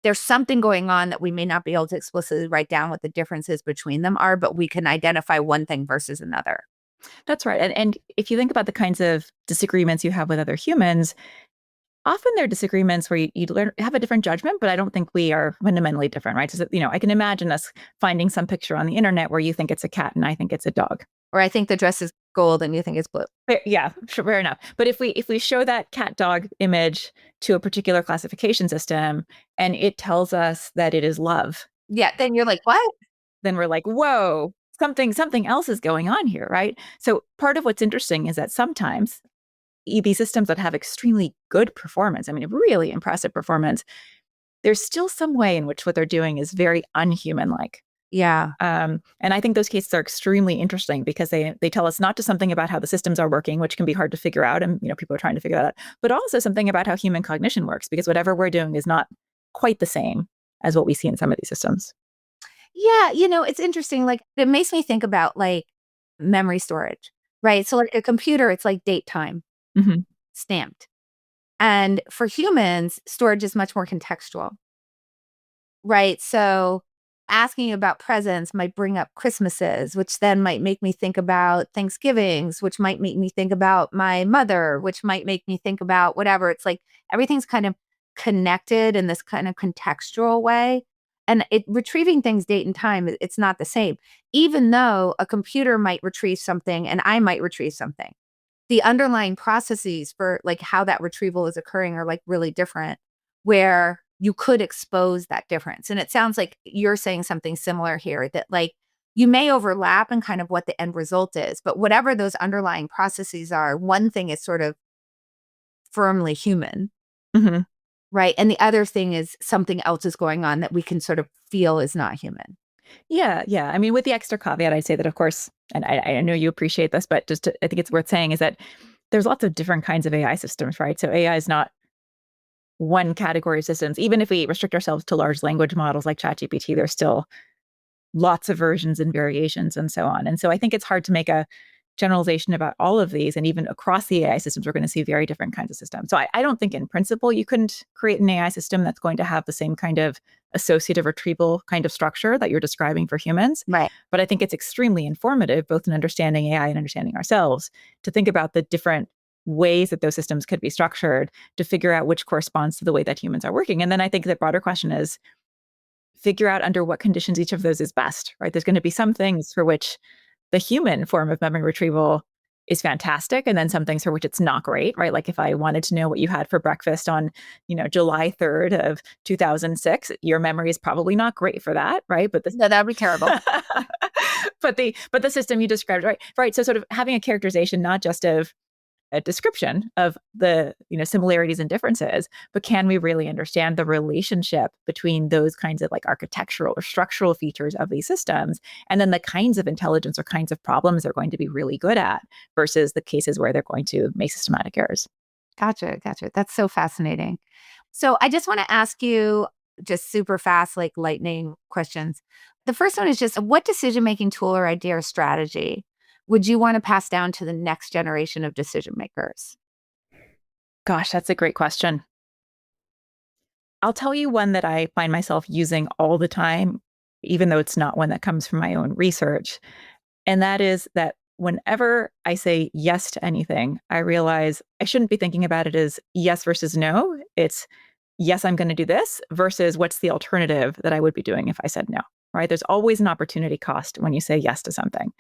there's something going on that we may not be able to explicitly write down what the differences between them are, but we can identify one thing versus another. That's right. And if you think about the kinds of disagreements you have with other humans, often they're disagreements where you have a different judgment, but I don't think we are fundamentally different, right? So, I can imagine us finding some picture on the internet where you think it's a cat and I think it's a dog. Or I think the dress is gold and you think it's blue. Yeah, sure, fair enough. But if we show that cat dog image to a particular classification system and it tells us that it is love. Yeah, then you're like, what? Then we're like, whoa, something else is going on here, right? So part of what's interesting is that sometimes these systems that have extremely good performance, really impressive performance, there's still some way in which what they're doing is very unhuman-like. Yeah. And I think those cases are extremely interesting because they tell us not just something about how the systems are working, which can be hard to figure out, and people are trying to figure that out, but also something about how human cognition works, because whatever we're doing is not quite the same as what we see in some of these systems. Yeah, it's interesting. Like, it makes me think about like memory storage, right? So like a computer, it's like date time Mm-hmm. stamped. And for humans, storage is much more contextual, right? So asking about presents might bring up Christmases, which then might make me think about Thanksgivings, which might make me think about my mother, which might make me think about whatever. It's like everything's kind of connected in this kind of contextual way. And retrieving things date and time, it's not the same. Even though a computer might retrieve something and I might retrieve something, the underlying processes for like how that retrieval is occurring are like really different, where you could expose that difference. And it sounds like you're saying something similar here, that like you may overlap in kind of what the end result is, but whatever those underlying processes are, one thing is sort of firmly human, Mm-hmm. right? And the other thing is something else is going on that we can sort of feel is not human. Yeah. I mean, with the extra caveat, I'd say that, of course, and I know you appreciate this, but I think it's worth saying is that there's lots of different kinds of AI systems, right? So AI is not one category of systems. Even if we restrict ourselves to large language models like ChatGPT, there's still lots of versions and variations and so on. And so I think it's hard to make a generalization about all of these. And even across the AI systems, we're going to see very different kinds of systems. So I don't think in principle you couldn't create an AI system that's going to have the same kind of associative retrieval kind of structure that you're describing for humans. Right. But I think it's extremely informative, both in understanding AI and understanding ourselves, to think about the different ways that those systems could be structured to figure out which corresponds to the way that humans are working. And then I think the broader question is figure out under what conditions each of those is best, right? There's going to be some things for which the human form of memory retrieval is fantastic, and then some things for which it's not great, right? Like if I wanted to know what you had for breakfast on, July 3rd of 2006, your memory is probably not great for that, right? No, that would be terrible. but the system you described, right? So sort of having a characterization, not just of a description of the similarities and differences, but can we really understand the relationship between those kinds of like architectural or structural features of these systems, and then the kinds of intelligence or kinds of problems they're going to be really good at versus the cases where they're going to make systematic errors. Gotcha. That's so fascinating. So I just want to ask you just super fast, like lightning questions. The first one is just, what decision-making tool or idea or strategy would you want to pass down to the next generation of decision makers? Gosh, that's a great question. I'll tell you one that I find myself using all the time, even though it's not one that comes from my own research. And that is that whenever I say yes to anything, I realize I shouldn't be thinking about it as yes versus no. It's yes, I'm going to do this versus what's the alternative that I would be doing if I said no, right? There's always an opportunity cost when you say yes to something.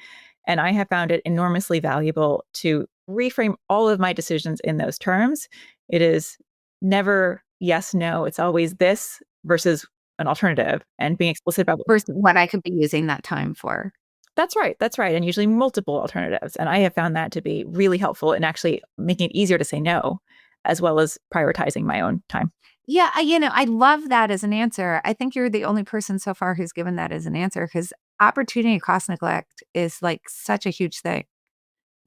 And I have found it enormously valuable to reframe all of my decisions in those terms. It is never yes, no. It's always this versus an alternative, and being explicit about Versus what I could be using that time for. That's right. And usually multiple alternatives. And I have found that to be really helpful in actually making it easier to say no, as well as prioritizing my own time. Yeah, I love that as an answer. I think you're the only person so far who's given that as an answer, because opportunity cost neglect is like such a huge thing.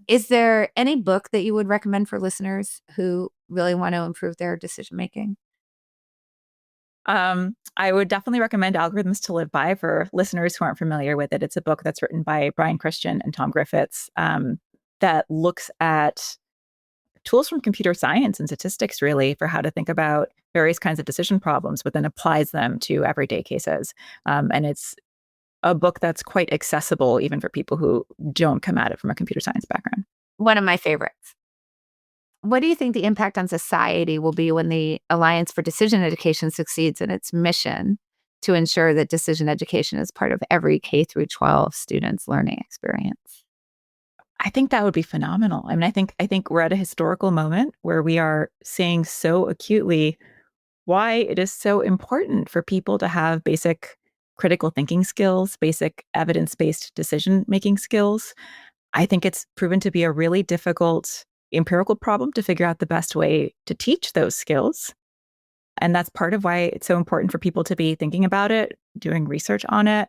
Is there any book that you would recommend for listeners who really want to improve their decision making? I would definitely recommend Algorithms to Live By for listeners who aren't familiar with it. It's a book that's written by Brian Christian and Tom Griffiths that looks at tools from computer science and statistics, really, for how to think about various kinds of decision problems, but then applies them to everyday cases. And it's a book that's quite accessible, even for people who don't come at it from a computer science background. One of my favorites. What do you think the impact on society will be when the Alliance for Decision Education succeeds in its mission to ensure that decision education is part of every K through 12 student's learning experience? I think that would be phenomenal. I mean, I think we're at a historical moment where we are seeing so acutely why it is so important for people to have basic critical thinking skills, basic evidence-based decision-making skills. I think it's proven to be a really difficult empirical problem to figure out the best way to teach those skills. And that's part of why it's so important for people to be thinking about it, doing research on it,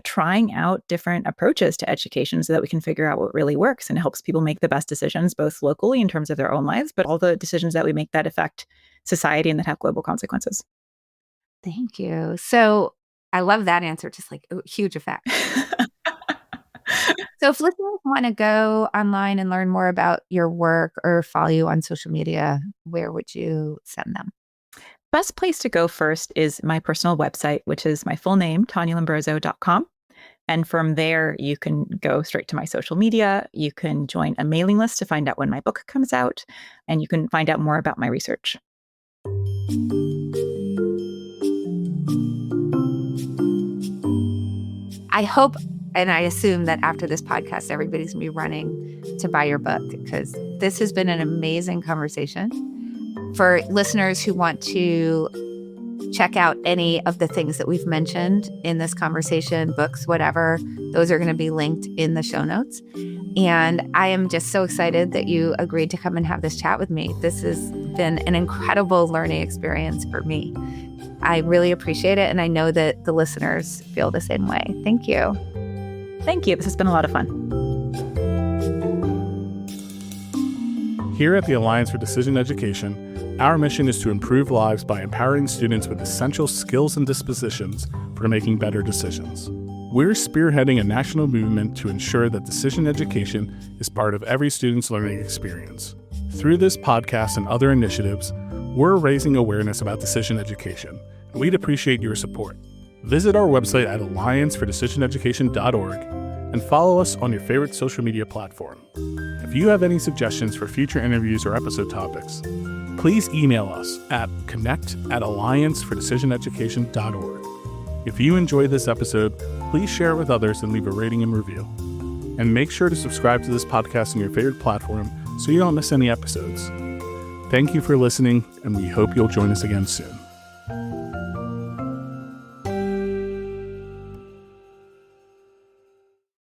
trying out different approaches to education so that we can figure out what really works and helps people make the best decisions, both locally in terms of their own lives, but all the decisions that we make that affect society and that have global consequences. Thank you. So I love that answer, just like a huge effect. So if listeners want to go online and learn more about your work or follow you on social media, where would you send them? Best place to go first is my personal website, which is my full name, tanialombrozo.com. And from there, you can go straight to my social media. You can join a mailing list to find out when my book comes out, and you can find out more about my research. I hope and I assume that after this podcast, everybody's going to be running to buy your book, because this has been an amazing conversation. For listeners who want to check out any of the things that we've mentioned in this conversation, books, whatever, those are going to be linked in the show notes. And I am just so excited that you agreed to come and have this chat with me. This has been an incredible learning experience for me. I really appreciate it. And I know that the listeners feel the same way. Thank you. Thank you. This has been a lot of fun. Here at the Alliance for Decision Education, our mission is to improve lives by empowering students with essential skills and dispositions for making better decisions. We're spearheading a national movement to ensure that decision education is part of every student's learning experience. Through this podcast and other initiatives, we're raising awareness about decision education, and we'd appreciate your support. Visit our website at alliancefordecisioneducation.org and follow us on your favorite social media platform. If you have any suggestions for future interviews or episode topics, please email us at connect@alliancefordecisioneducation.org. If you enjoyed this episode, please share it with others and leave a rating and review. And make sure to subscribe to this podcast on your favorite platform so you don't miss any episodes. Thank you for listening, and we hope you'll join us again soon.